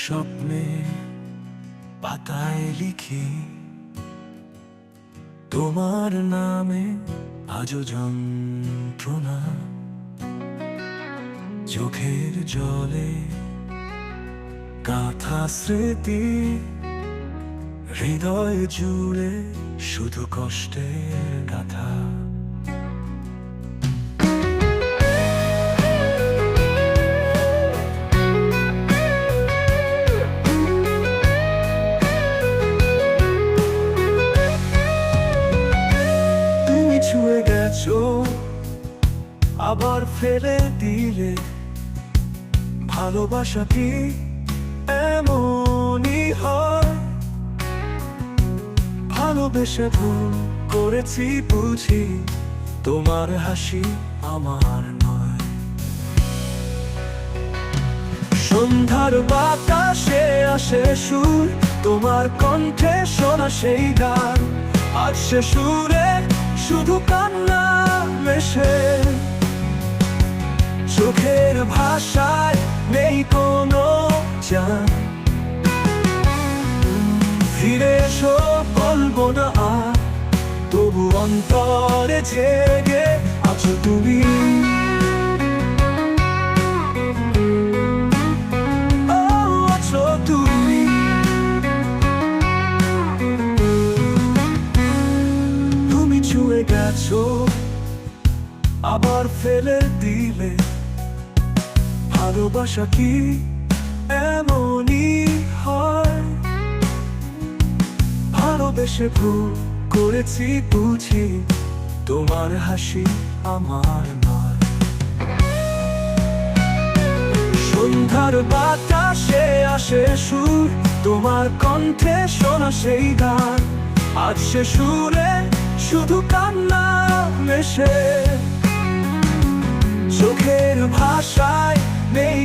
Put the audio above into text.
স্বপ্নে পাতায় লিখি তোমার নামে আজও যন্ত্রণা, চোখের জলে গাথা স্মৃতি, হৃদয় জুড়ে শুধু কষ্টের গাথা। তুমি ছুঁয়ে গেছো আবার ফেলে দিলে, ভালোবাসা কি এমনই হয়? ভালোবেসে ভুল করেছি বুঝি, তোমার হাসি আমার নয়। সন্ধ্যার বাতাসে আসে সুর, তোমার কণ্ঠে শোনা সেই গান, আজ সে সুরে শুধু কান্না মেশে। চোখের ভাষায় নেই কোনো জান, ফিরে এসো বলবো না আর, তবু অন্তরে জেগে আছো তুমি। ও আছো তুমি। তুমি ছুঁয়ে গেছো আবার ফেলে দিলে, ভালোবাসা কি এমনই হয়? ভালোবেসে ভুল করেছি বুঝি, তোমার হাসি আমার নয়। সন্ধ্যার বাতাসে আসে সুর, তোমার কণ্ঠে শোনা সেই গান, আজ সে সুরে শুধু কান্না মেশে। চোখের ভাষায় নেই